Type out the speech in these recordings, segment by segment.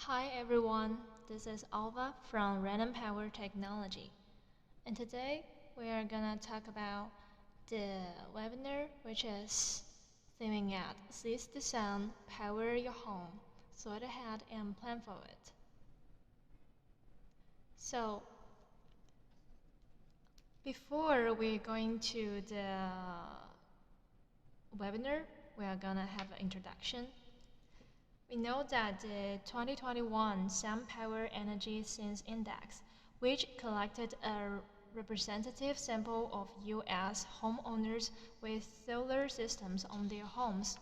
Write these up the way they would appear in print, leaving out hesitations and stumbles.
Hi everyone, this is Alva from Renon Power technology. And today we are gonna talk about the webinar which is theming at Seize the Sun, Power Your Home, Sort ahead and plan for it. So before we're going to the webinar, we are gonna have an introduction. We know that the 2021 Sun Power Energy Sense Index, which collected a representative sample of U.S. homeowners with solar systems on their homes,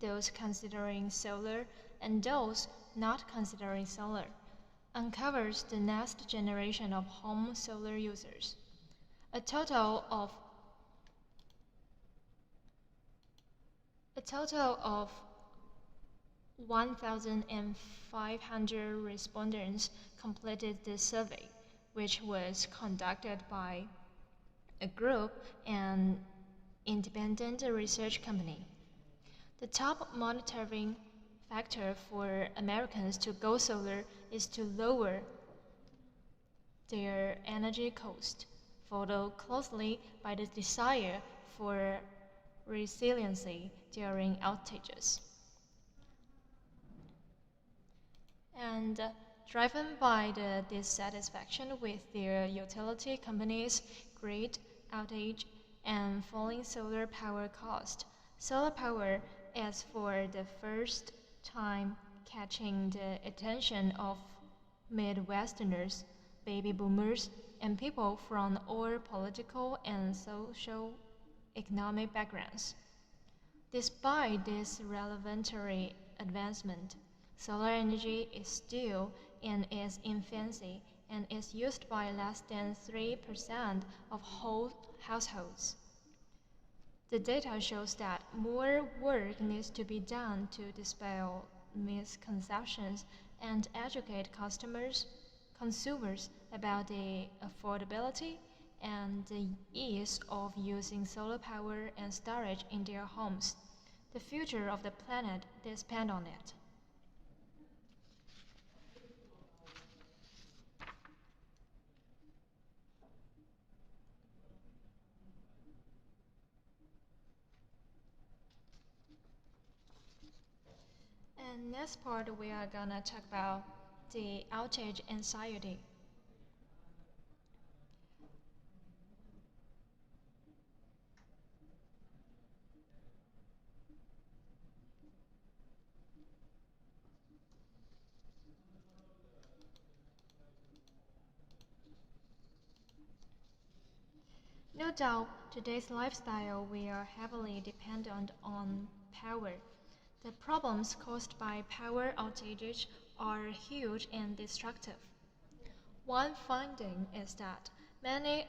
those considering solar and those not considering solar, uncovers the next generation of home solar users. A total of 1,500 respondents completed the survey, which was conducted by a group and independent research company. The top monitoring factor for Americans to go solar is to lower their energy cost, followed closely by the desire for resiliency during outages. And driven by the dissatisfaction with their utility companies' grid outage and falling solar power cost, solar power is for the first time catching the attention of Midwesterners, baby boomers, and people from all political and social economic backgrounds. Despite this revelatory advancement, solar energy is still in its infancy and is used by less than 3% of households. The data shows that more work needs to be done to dispel misconceptions and educate consumers about the affordability and the ease of using solar power and storage in their homes. The future of the planet depends on it. And next part we are gonna talk about the outage anxiety. No doubt, today's lifestyle we are heavily dependent on power. The problems caused by power outages are huge and destructive. One finding is that many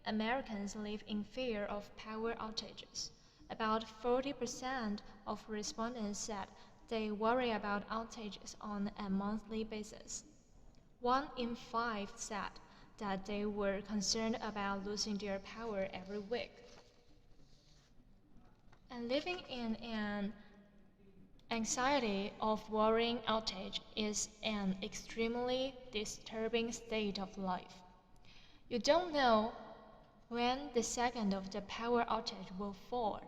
Americans live in fear of power outages. About 40% of respondents said they worry about outages on a monthly basis. 1 in 5 said that they were concerned about losing their power every week. And living in an anxiety of worrying outage is an extremely disturbing state of life. You don't know when the second of the power outage will fall,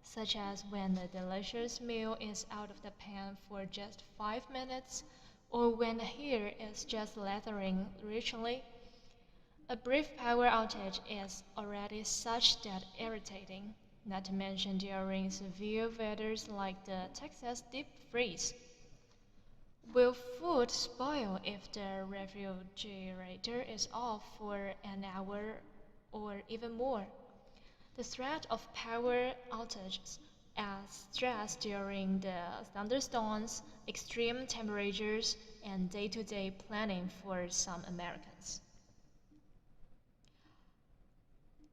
such as when the delicious meal is out of the pan for just 5 minutes, or when the hair is just lathering richly. A brief power outage is already such that irritating, not to mention during severe weathers like the Texas deep freeze. Will food spoil if the refrigerator is off for an hour or even more? The threat of power outages adds stress during the thunderstorms, extreme temperatures, and day-to-day planning for some Americans.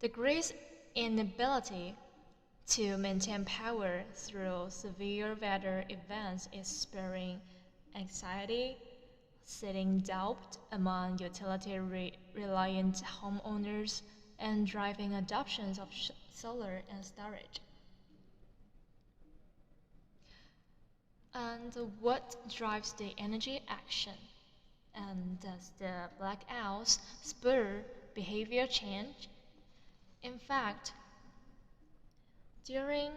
The great inability to maintain power through severe weather events is spurring anxiety, setting doubt among utility-reliant homeowners, and driving adoptions of solar and storage. And what drives the energy action? And does the blackouts spur behavior change? In fact, during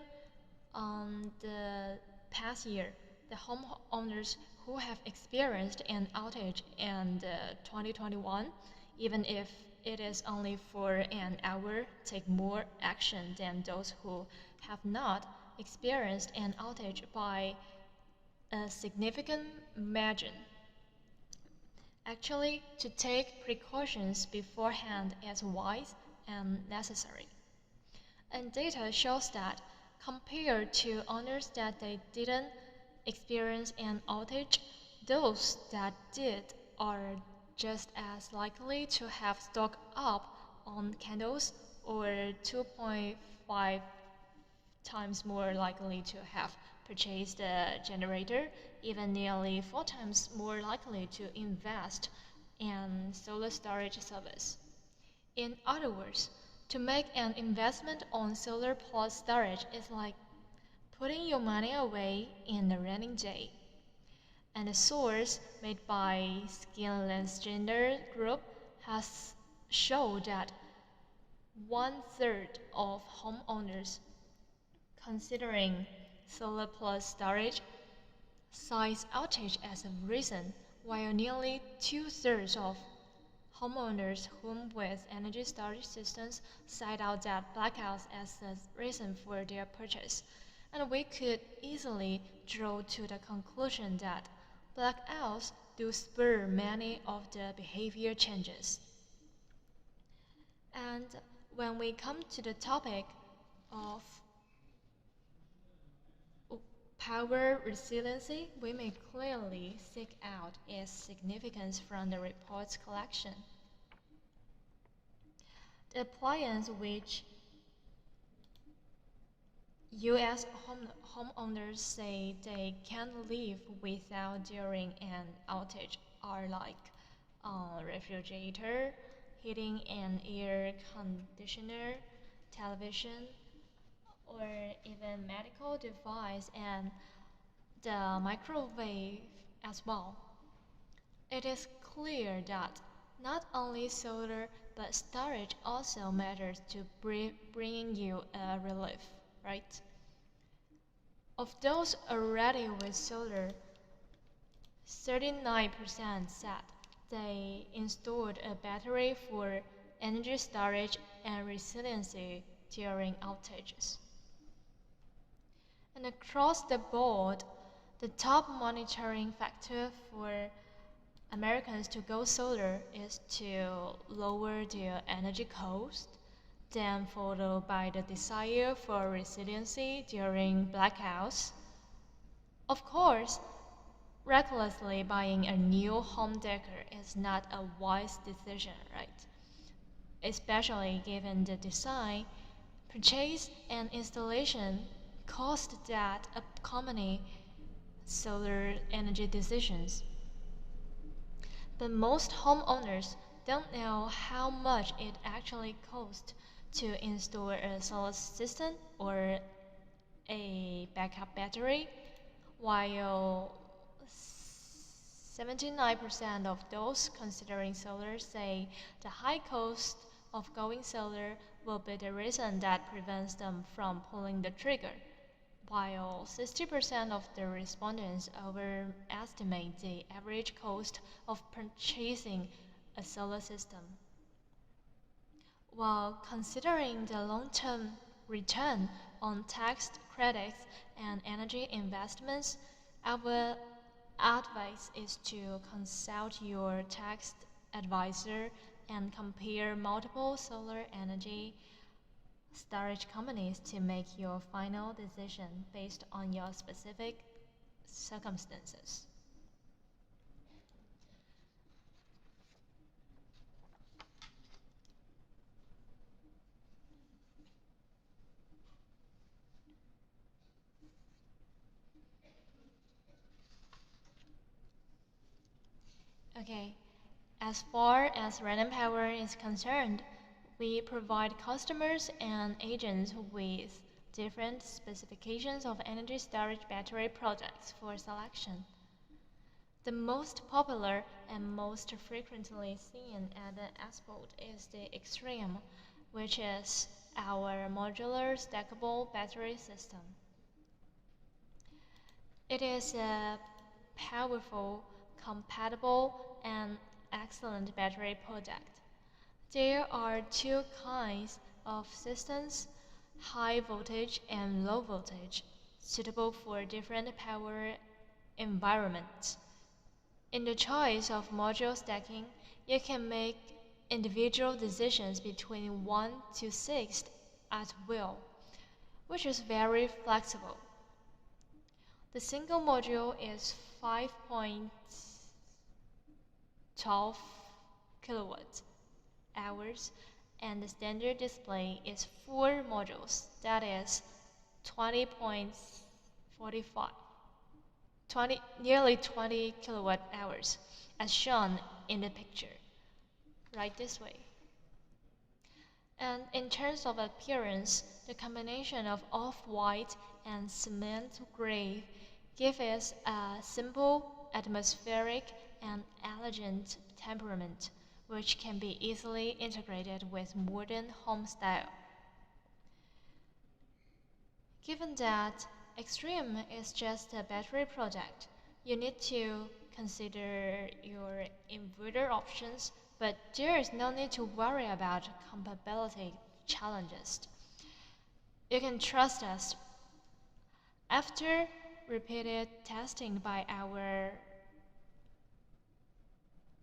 the past year, the homeowners who have experienced an outage in 2021, even if it is only for an hour, take more action than those who have not experienced an outage by a significant margin. Actually, to take precautions beforehand is wise and necessary. And data shows that compared to owners that they didn't experience an outage, those that did are just as likely to have stocked up on candles, or 2.5 times more likely to have purchased a generator, even nearly 4 times more likely to invest in solar storage service. In other words, to make an investment on solar plus storage is like putting your money away in a rainy day. And a source made by Skinless Gender Group has shown that 1/3 of homeowners considering solar plus storage cite outage as a reason, while nearly 2/3 of homeowners home with energy storage systems cite out that blackouts as a reason for their purchase. And we could easily draw to the conclusion that blackouts do spur many of the behavior changes. And when we come to the topic of power resiliency, we may clearly seek out its significance from the report's collection. The appliance which U.S. homeowners say they can't live without during an outage are like refrigerator, heating and air conditioner, television, or even medical device and the microwave as well. It is clear that not only solar but storage also matters to bringing you a relief, right? Of those already with solar, 39% said they installed a battery for energy storage and resiliency during outages. And across the board, the top monitoring factor for Americans to go solar is to lower their energy cost, then followed by the desire for resiliency during blackouts. Of course, recklessly buying a new home decor is not a wise decision, right? Especially given the design, purchase, and installation cost that accompany solar energy decisions. But most homeowners don't know how much it actually costs to install a solar system or a backup battery, while 79% of those considering solar say the high cost of going solar will be the reason that prevents them from pulling the trigger, while 60% of the respondents overestimate the average cost of purchasing a solar system. While considering the long-term return on tax credits and energy investments, our advice is to consult your tax advisor and compare multiple solar energy storage companies to make your final decision based on your specific circumstances. Okay, as far as Renon Power is concerned, we provide customers and agents with different specifications of energy storage battery products for selection. The most popular and most frequently seen at the expo is the Extreme, which is our modular stackable battery system. It is a powerful, compatible, and excellent battery product. There are two kinds of systems, high voltage and low voltage, suitable for different power environments. In the choice of module stacking, you can make individual decisions between 1 to 6 at will, which is very flexible. The single module is 5.12 kilowatt hours, and the standard display is 4 modules, that is 20.45, nearly 20 kilowatt hours, as shown in the picture, right this way. And in terms of appearance, the combination of off-white and cement gray gives us a simple, atmospheric, and elegant temperament, which can be easily integrated with modern home style. Given that Extreme is just a battery product, you need to consider your inverter options, but there is no need to worry about compatibility challenges. You can trust us. After repeated testing by our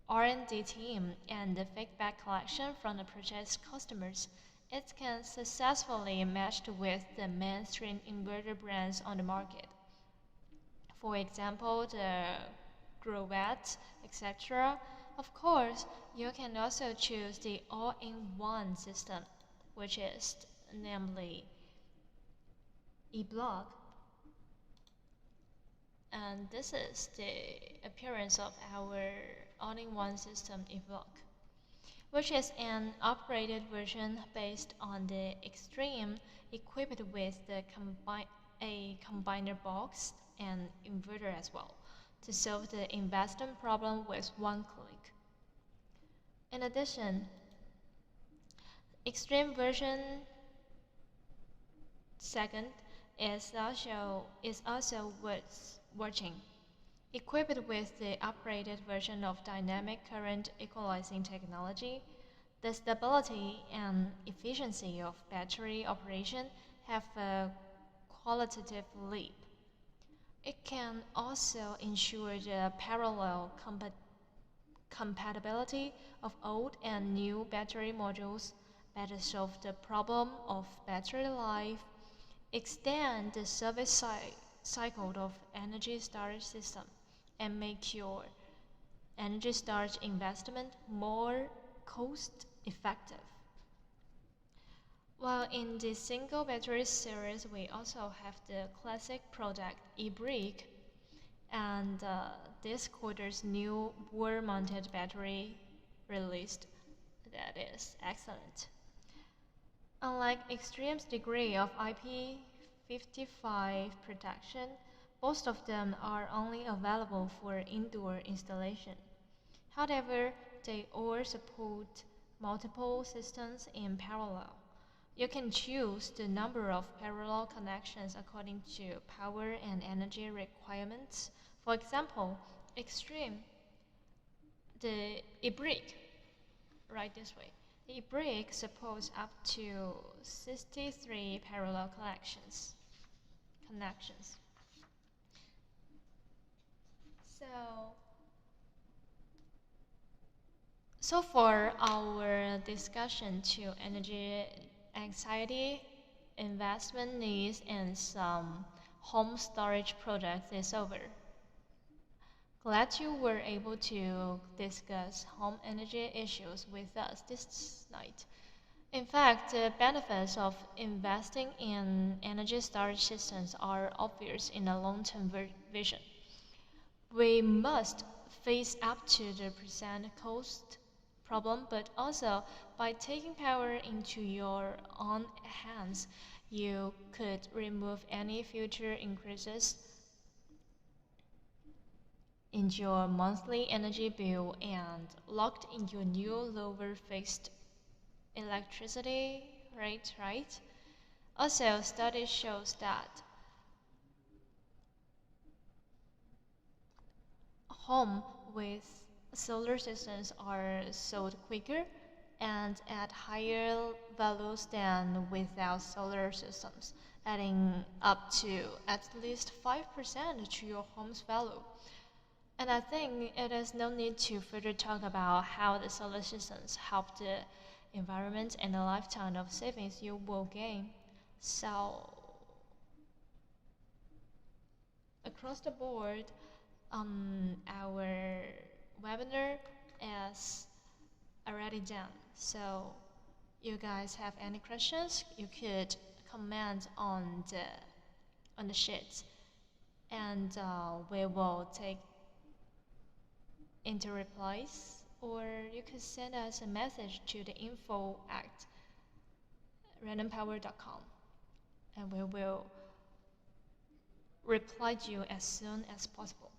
R&D team and the feedback collection from the purchase customers, it can successfully match with the mainstream inverter brands on the market. For example, the Growatt, etc. Of course, you can also choose the all-in-one system, which is namely E-Block. And this is the appearance of our all-in-one system E-Block, which is an upgraded version based on the Extreme, equipped with a combiner box and inverter as well, to solve the investment problem with one click. In addition, Extreme version 2nd is also worth watching. Equipped with the upgraded version of dynamic current equalizing technology, the stability and efficiency of battery operation have a qualitative leap. It can also ensure the parallel compatibility of old and new battery modules, better solve the problem of battery life, extend the service cycle of energy storage system, and make your energy storage investment more cost-effective. While in the single battery series, we also have the classic product e-Brick, and this quarter's new wall-mounted battery released that is excellent. Unlike Extreme's degree of IP55 protection, most of them are only available for indoor installation. However, they all support multiple systems in parallel. You can choose the number of parallel connections according to power and energy requirements. For example, Extreme, the e-Brick, right this way. The e-Brick supports up to 63 parallel connections. So for our discussion to energy anxiety, investment needs, and some home storage products is over. Glad you were able to discuss home energy issues with us this night. In fact, the benefits of investing in energy storage systems are obvious in a long-term vision. We must face up to the present cost problem, but also by taking power into your own hands, You could remove any future increases in your monthly energy bill and locked in your new lower fixed electricity rate, right? Also, study shows that home with solar systems are sold quicker and at higher values than without solar systems, adding up to at least 5% to your home's value. And I think it is no need to further talk about how the solar systems help the environment and the lifetime of savings you will gain. So, across the board, our webinar is already done. So, you guys have any questions? You could comment on the sheets, and we will take into replies, or you could send us a message to the info@renonpower.com, and we will reply to you as soon as possible.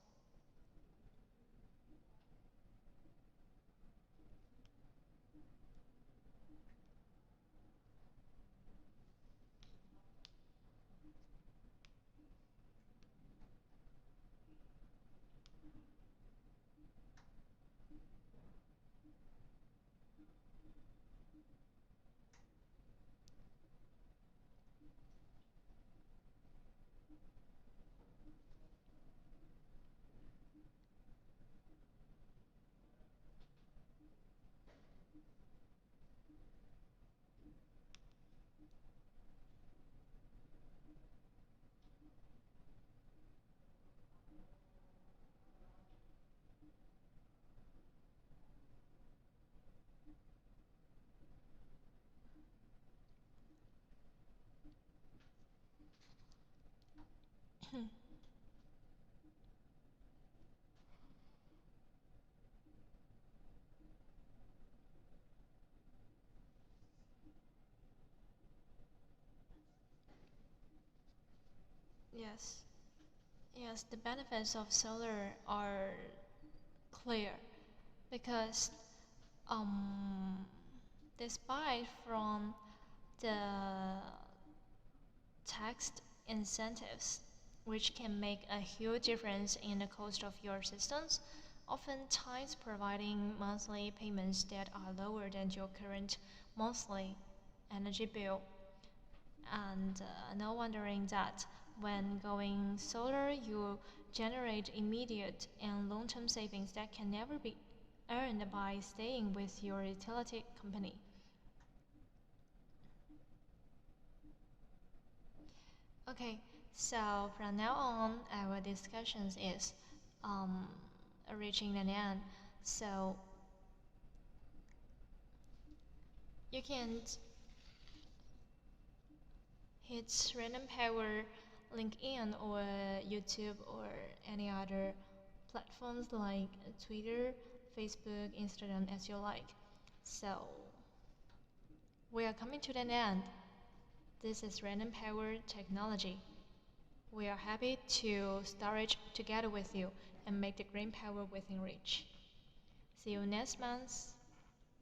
Yes, yes, the benefits of solar are clear because um, despite from the tax incentives, which can make a huge difference in the cost of your systems, oftentimes providing monthly payments that are lower than your current monthly energy bill. And no wondering that when going solar, you generate immediate and long term savings that can never be earned by staying with your utility company. Okay, so from now on, our discussions is um, reaching an end. So you can hit Renon Power LinkedIn or YouTube or any other platforms like Twitter, Facebook, Instagram as you like. So we are coming to an end. This is Renon Power Technology. We are happy to storage together with you and make the green power within reach. See you next month.